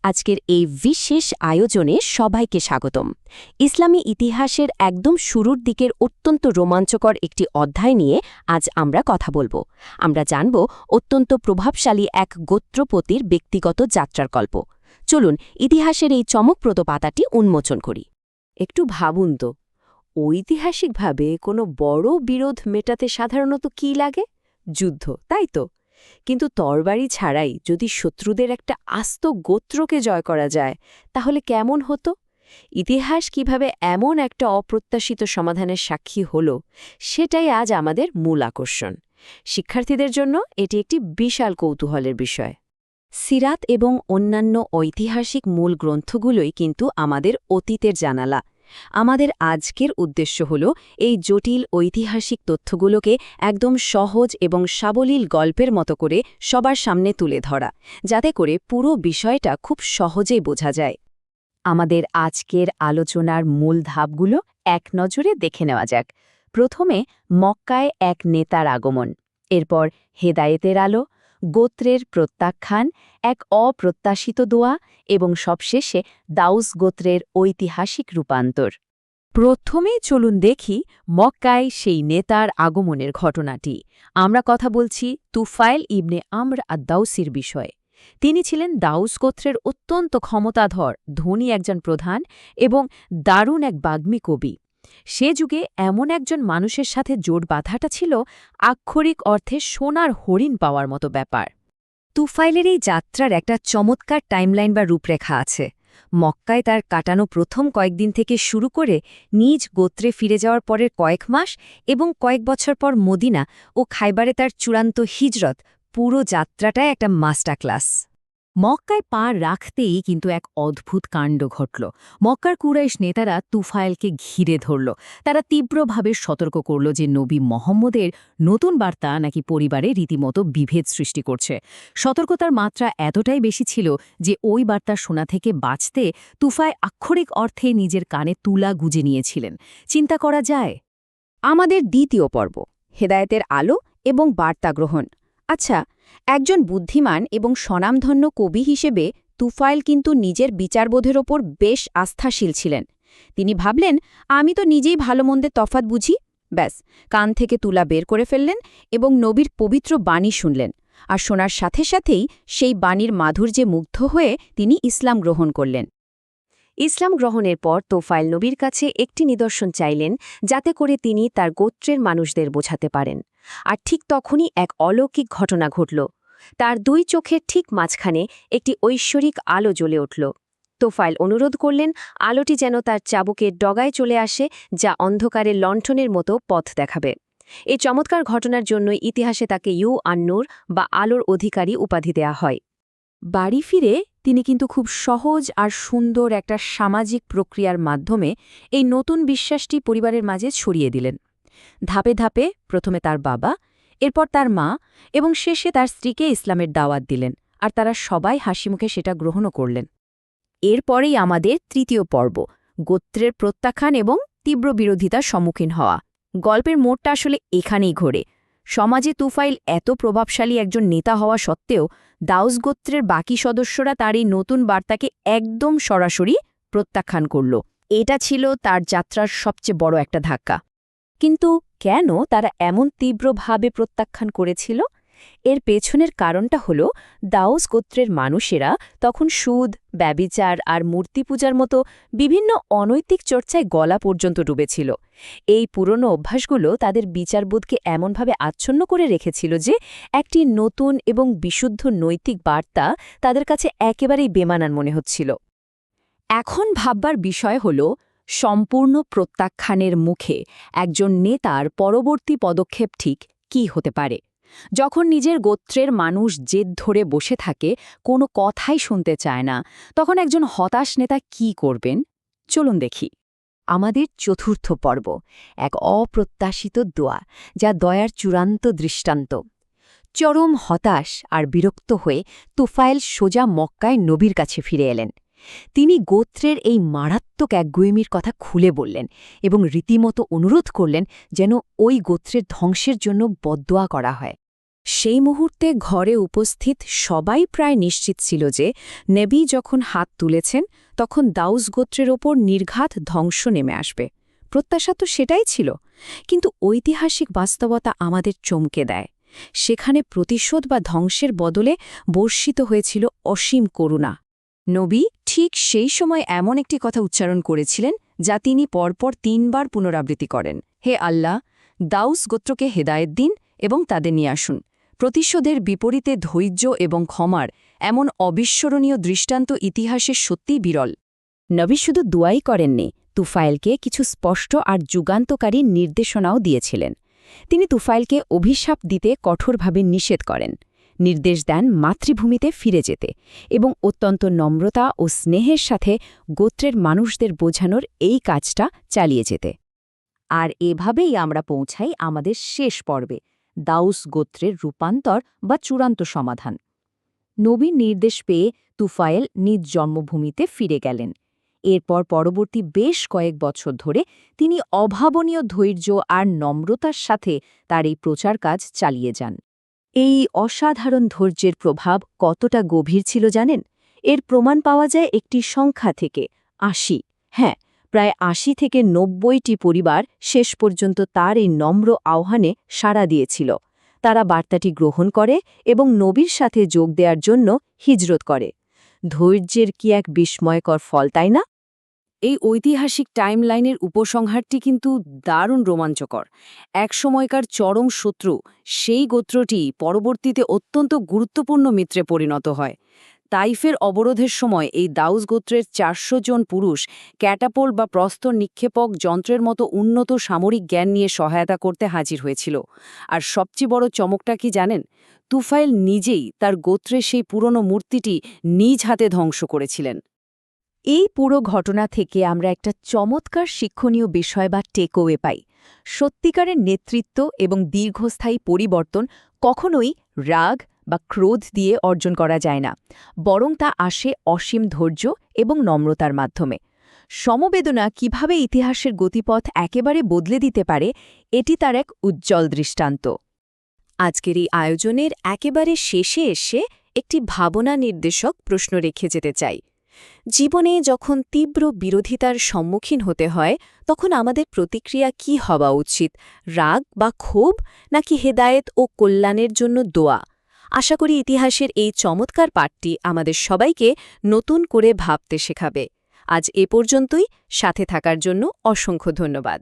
আজকের এই বিশেষ আয়োজনে সবাইকে স্বাগতম। ইসলামী ইতিহাসের একদম শুরুর দিকের অত্যন্ত রোমাঞ্চকর একটি অধ্যায় নিয়ে আজ আমরা কথা বলবো। আমরা জানব অত্যন্ত প্রভাবশালী এক গোত্রপতির ব্যক্তিগত যাত্রার গল্প। চলুন ইতিহাসের এই চমকপ্রদ পাতাটি উন্মোচন করি। একটু ভাবুন তো, ঐতিহাসিকভাবে কোনো বড় বিরোধ মেটাতে সাধারণত কী লাগে? যুদ্ধ, তাই তো? কিন্তু তরবারি ছাড়াই যদি শত্রুদের একটা আস্ত গোত্রকে জয় করা যায়, তাহলে কেমন হতো? ইতিহাস কিভাবে এমন একটা অপ্রত্যাশিত সমাধানের সাক্ষী হল, সেটাই আজ আমাদের মূল আকর্ষণ। শিক্ষার্থীদের জন্য এটি একটি বিশাল কৌতূহলের বিষয়। সিরাত এবং অন্যান্য ঐতিহাসিক মূল গ্রন্থগুলোই কিন্তু আমাদের অতীতের জানালা। আমাদের আজকের উদ্দেশ্য হল এই জটিল ঐতিহাসিক তথ্যগুলোকে একদম সহজ এবং সাবলীল গল্পের মতো করে সবার সামনে তুলে ধরা, যাতে করে পুরো বিষয়টা খুব সহজেই বোঝা যায়। আমাদের আজকের আলোচনার মূল ধাপগুলো এক নজরে দেখে নেওয়া যাক। প্রথমে মক্কায় এক নেতার আগমন, এরপর হেদায়েতের আলো, গোত্রের প্রত্যাখ্যান, এক অপ্রত্যাশিত দোয়া এবং সবশেষে দাউস গোত্রের ঐতিহাসিক রূপান্তর। প্রথমেই চলুন দেখি মক্কায় সেই নেতার আগমনের ঘটনাটি। আমরা কথা বলছি তুফাইল ইবনে আমর আদ-দাউসির বিষয়ে। তিনি ছিলেন দাউস গোত্রের অত্যন্ত ক্ষমতাধর, ধনী একজন প্রধান এবং দারুণ এক বাগ্মী কবি। সে যুগে এমন একজন মানুষের সাথে জোট বাঁধাটা ছিল আক্ষরিক অর্থে সোনার হরিণ পাওয়ার মতো ব্যাপার। তুফাইলের এই যাত্রার একটা চমৎকার টাইমলাইন বা রূপরেখা আছে। মক্কায় তার কাটানো প্রথম কয়েকদিন থেকে শুরু করে নিজ গোত্রে ফিরে যাওয়ার পরের কয়েক মাস এবং কয়েক বছর পর মদিনা ও খাইবারে তার চূড়ান্ত হিজরত, পুরো যাত্রাটাই একটা মাস্টার ক্লাস। মক্কায় পা রাখতেই কিন্তু এক অদ্ভুত কাণ্ড ঘটল। মক্কার কুরাইশ নেতারা তুফাইলকে ঘিরে ধরল। তারা তীব্রভাবে সতর্ক করল যে নবী মোহাম্মদের নতুন বার্তা নাকি পরিবারে রীতিমতো বিভেদ সৃষ্টি করছে। সতর্কতার মাত্রা এতটাই বেশি ছিল যে ওই বার্তা শোনা থেকে বাঁচতে তুফাইল আক্ষরিক অর্থে নিজের কানে তুলা গুজে নিয়েছিলেন। চিন্তা করা যায়। আমাদের দ্বিতীয় পর্ব, হেদায়েতের আলো এবং বার্তা গ্রহণ। আচ্ছা, একজন বুদ্ধিমান এবং স্বনামধন্য কবি হিসেবে তুফাইল কিন্তু নিজের বিচারবোধের ওপর বেশ আস্থাশীল ছিলেন। তিনি ভাবলেন, আমি তো নিজেই ভালো মন্দের তফাৎ বুঝি। ব্যাস, কান থেকে তুলা বের করে ফেললেন এবং নবীর পবিত্র বাণী শুনলেন। আর শোনার সাথে সাথেই সেই বাণীর মাধুর্যে মুগ্ধ হয়ে তিনি ইসলাম গ্রহণ করলেন। ইসলাম গ্রহণের পর তোফাইল নবীর কাছে একটি নিদর্শন চাইলেন, যাতে করে তিনি তার গোত্রের মানুষদের বোঝাতে পারেন। আর ঠিক তখনই এক অলৌকিক ঘটনা ঘটল। তার দুই চোখের ঠিক মাঝখানে একটি ঐশ্বরিক আলো জ্বলে উঠল। তোফাইল অনুরোধ করলেন আলোটি যেন তার চাবুকের ডগায় চলে আসে, যা অন্ধকারের লণ্ঠনের মতো পথ দেখাবে। এই চমৎকার ঘটনার জন্যই ইতিহাসে তাকে আন-নূর বা আলোর অধিকারী উপাধি দেয়া হয়। বাড়ি ফিরে তিনি কিন্তু খুব সহজ আর সুন্দর একটা সামাজিক প্রক্রিয়ার মাধ্যমে এই নতুন বিশ্বাসটি পরিবারের মাঝে ছড়িয়ে দিলেন। ধাপে ধাপে প্রথমে তার বাবা, এরপর তার মা এবং শেষে তার স্ত্রীকে ইসলামের দাওয়াত দিলেন, আর তারা সবাই হাসিমুখে সেটা গ্রহণও করলেন। এরপরেই আমাদের তৃতীয় পর্ব, গোত্রের প্রত্যাখ্যান এবং তীব্র বিরোধিতার সম্মুখীন হওয়া। গল্পের মোড়টা আসলে এখানেই ঘোরে। সমাজে তুফাইল এত প্রভাবশালী একজন নেতা হওয়া সত্ত্বেও দাউস গোত্রের বাকি সদস্যরা তার এই নতুন বার্তাকে একদম সরাসরি প্রত্যাখ্যান করল। এটা ছিল তার যাত্রার সবচেয়ে বড় একটা ধাক্কা। কিন্তু কেন তারা এমন তীব্রভাবে প্রত্যাখ্যান করেছিল? এর পেছনের কারণটা হল দাউস গোত্রের মানুষেরা তখন সুদ, ব্যভিচার আর মূর্তি পূজার মতো বিভিন্ন অনৈতিক চর্চায় গলা পর্যন্ত ডুবেছিল। এই পুরনো অভ্যাসগুলো তাদের বিচারবোধকে এমনভাবে আচ্ছন্ন করে রেখেছিল যে একটি নতুন এবং বিশুদ্ধ নৈতিক বার্তা তাদের কাছে একেবারেই বেমানান মনে হচ্ছিল। এখন ভাববার বিষয় হল, সম্পূর্ণ প্রত্যাখ্যানের মুখে একজন নেতার পরবর্তী পদক্ষেপ ঠিক কী হতে পারে। যখন নিজের গোত্রের মানুষ জেদ ধরে বসে থাকে, কোনো কথাই শুনতে চায় না, তখন একজন হতাশ নেতা কী করবেন? চলুন দেখি। আমাদের চতুর্থ পর্ব, এক অপ্রত্যাশিত দোয়া, যা দয়ার চূড়ান্ত দৃষ্টান্ত। চরম হতাশ আর বিরক্ত হয়ে তুফাইল সোজা মক্কায় নবীর কাছে ফিরে এলেন। তিনি গোত্রের এই মারাত্মক একগুঁয়েমির কথা খুলে বললেন এবং রীতিমতো অনুরোধ করলেন যেন ওই গোত্রের ধ্বংসের জন্য বদদোয়া করা হয়। সেই মুহূর্তে ঘরে উপস্থিত সবাই প্রায় নিশ্চিত ছিল যে নেবী যখন হাত তুলেছেন তখন দাউস গোত্রের ওপর নির্ঘাত ধ্বংস নেমে আসবে। প্রত্যাশা তো সেটাই ছিল, কিন্তু ঐতিহাসিক বাস্তবতা আমাদের চমকে দেয়। সেখানে প্রতিশোধ বা ধ্বংসের বদলে বর্ষিত হয়েছিল অসীম করুণা। নবী ঠিক সেই সময় এমন একটি কথা উচ্চারণ করেছিলেন যা তিনি পরপর ৩ বার পুনরাবৃত্তি করেন। হে আল্লাহ, দাউস গোত্রকে হেদায়েত দিন এবং তাদের নিয়ে আসুন। প্রতিশোধের বিপরীতে ধৈর্য এবং ক্ষমার এমন অবিস্মরণীয় দৃষ্টান্ত ইতিহাসে সত্যিই বিরল। নবী শুধু দুয়াই করেননি, তুফাইলকে কিছু স্পষ্ট আর যুগান্তকারী নির্দেশনাও দিয়েছিলেন। তিনি তুফাইলকে অভিশাপ দিতে কঠোরভাবে নিষেধ করেন, নির্দেশ দেন মাতৃভূমিতে ফিরে যেতে এবং অত্যন্ত নম্রতা ও স্নেহের সাথে গোত্রের মানুষদের বোঝানোর এই কাজটা চালিয়ে যেতে। আর এভাবেই আমরা পৌঁছাই আমাদের শেষ পর্বে, দাউস গোত্রের রূপান্তর বা চূড়ান্ত সমাধান। নবীর নির্দেশ পেয়ে তুফাইল নিজ জন্মভূমিতে ফিরে গেলেন। এরপর পরবর্তী বেশ কয়েক বছর ধরে তিনি অভাবনীয় ধৈর্য আর নম্রতার সাথে তার এই প্রচার কাজ চালিয়ে যান। এই অসাধারণ ধৈর্যের প্রভাব কতটা গভীর ছিল জানেন? এর প্রমাণ পাওয়া যায় একটি সংখ্যা থেকে, ৮০। হ্যাঁ, প্রায় ৮০ থেকে ৯০টি পরিবার শেষ পর্যন্ত তার এই নম্র আহ্বানে সাড়া দিয়েছিল। তারা বার্তাটি গ্রহণ করে এবং নবীর সাথে যোগ দেওয়ার জন্য হিজরত করে। ধৈর্যের কি এক বিস্ময়কর ফল, তাই না? এই ঐতিহাসিক টাইমলাইনের উপসংহারটি কিন্তু দারুণ রোমাঞ্চকর। এক সময়কার চরম শত্রু সেই গোত্রটি পরবর্তীতে অত্যন্ত গুরুত্বপূর্ণ মিত্রে পরিণত হয়। তাইফের অবরোধের সময় এই দাউস গোত্রের ৪০০ জন পুরুষ ক্যাটাপোল বা প্রস্তর নিক্ষেপক যন্ত্রের মতো উন্নত সামরিক জ্ঞান নিয়ে সহায়তা করতে হাজির হয়েছিল। আর সবচেয়ে বড় চমকটা কি জানেন? তুফাইল নিজেই তার গোত্রের সেই পুরনো মূর্তিটি নিজ হাতে ধ্বংস করেছিলেন। এই পুরো ঘটনা থেকে আমরা একটা চমৎকার শিক্ষণীয় বিষয় বা টেকওয়ে পাই। সত্যিকারের নেতৃত্ব এবং দীর্ঘস্থায়ী পরিবর্তন কখনোই রাগ বা ক্রোধ দিয়ে অর্জন করা যায় না, বরং তা আসে অসীম ধৈর্য এবং নম্রতার মাধ্যমে। সমবেদনা কিভাবে ইতিহাসের গতিপথ একেবারে বদলে দিতে পারে, এটি তার এক উজ্জ্বল দৃষ্টান্ত। আজকের এই আয়োজনের একেবারে শেষে এসে একটি ভাবনা নির্দেশক প্রশ্ন রেখে যেতে চাই। জীবনে যখন তীব্র বিরোধিতার সম্মুখীন হতে হয়, তখন আমাদের প্রতিক্রিয়া কি হওয়া উচিত? রাগ বা ক্ষোভ, নাকি হেদায়েত ও কল্যাণের জন্য দোয়া? আশা করি ইতিহাসের এই চমৎকার পাঠটি আমাদের সবাইকে নতুন করে ভাবতে শেখাবে। আজ এ পর্যন্তই। সাথে থাকার জন্য অসংখ্য ধন্যবাদ।